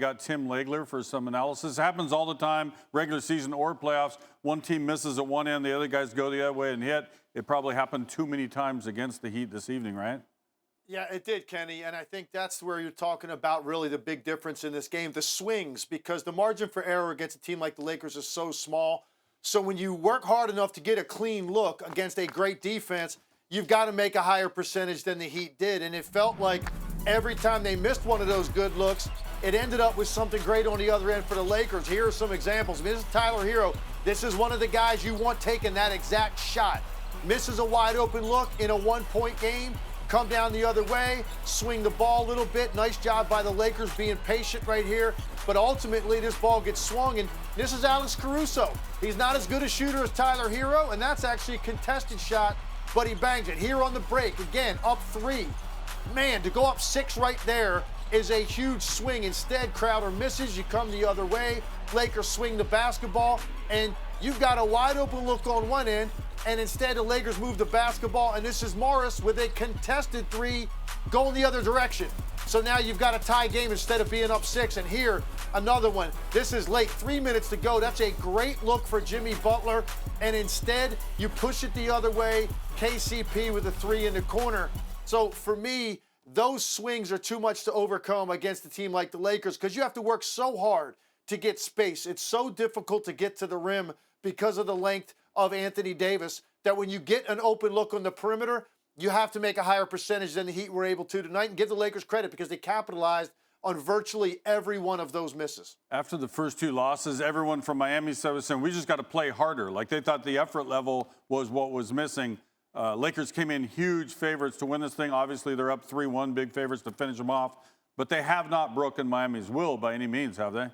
Got Tim Legler for some analysis. Happens all the time, regular season or playoffs. One team misses at one end, the other guys go the other way and hit. It probably happened too many times against the Heat this evening, right? Yeah, it did, Kenny, and I think that's where you're talking about really the big difference in this game, the swings, because the margin for error against a team like the Lakers is so small. So when you work hard enough to get a clean look against a great defense, you've got to make a higher percentage than the Heat did, and it felt like every time they missed one of those good looks, it ended up with something great on the other end for the Lakers. Here are some examples. This is Tyler Hero. This is one of the guys you want taking that exact shot. Misses a wide open look in a one-point game. Come down the other way, swing the ball a little bit. Nice job by the Lakers being patient right here. But ultimately, this ball gets swung, and this is Alex Caruso. He's not as good a shooter as Tyler Hero, and that's actually a contested shot, but he bangs it. Here on the break, again, up 3. Man, to go up 6 right there is a huge swing. Instead, Crowder misses. You come the other way. Lakers swing the basketball, and you've got a wide open look on one end, and instead the Lakers move the basketball, and this is Morris with a contested 3 going the other direction. So now you've got a tie game instead of being up 6, and here, another one. This is late, 3 minutes to go. That's a great look for Jimmy Butler, and instead you push it the other way. KCP with a 3 in the corner. So for me, those swings are too much to overcome against a team like the Lakers because you have to work so hard to get space. It's so difficult to get to the rim because of the length of Anthony Davis that when you get an open look on the perimeter, you have to make a higher percentage than the Heat were able to tonight, and give the Lakers credit because they capitalized on virtually every one of those misses. After the first 2 losses, everyone from Miami was saying, we just got to play harder. Like they thought the effort level was what was missing. Lakers came in huge favorites to win this thing. Obviously, they're up 3-1, big favorites to finish them off. But they have not broken Miami's will by any means, have they?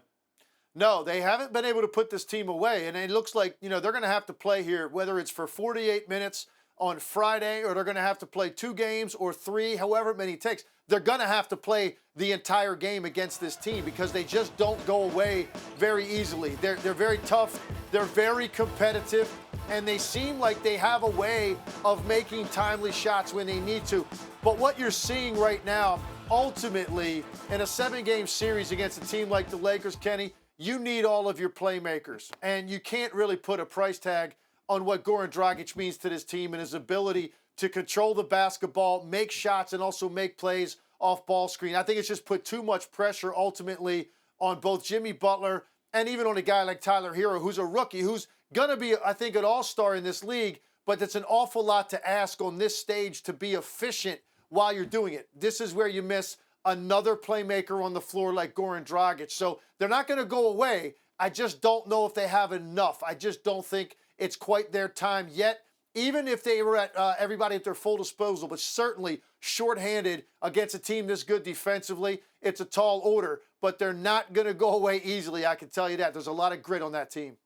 No, they haven't been able to put this team away. And it looks like, they're going to have to play here, whether it's for 48 minutes on Friday or they're going to have to play 2 games or 3, however many it takes. They're going to have to play the entire game against this team because they just don't go away very easily. They're very tough. They're very competitive. And they seem like they have a way of making timely shots when they need to. But what you're seeing right now, ultimately, in a 7-game series against a team like the Lakers, Kenny, you need all of your playmakers. And you can't really put a price tag on what Goran Dragic means to this team and his ability to control the basketball, make shots, and also make plays off ball screen. I think it's just put too much pressure ultimately on both Jimmy Butler and even on a guy like Tyler Hero, who's a rookie, who's going to be, I think, an all-star in this league, but it's an awful lot to ask on this stage to be efficient while you're doing it. This is where you miss another playmaker on the floor like Goran Dragic. So they're not going to go away. I just don't know if they have enough. I just don't think it's quite their time yet, even if they were at everybody at their full disposal, but certainly shorthanded against a team this good defensively. It's a tall order, but they're not going to go away easily, I can tell you that. There's a lot of grit on that team.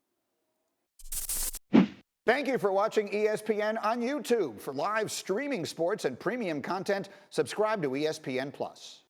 Thank you for watching ESPN on YouTube. For live streaming sports and premium content, subscribe to ESPN+.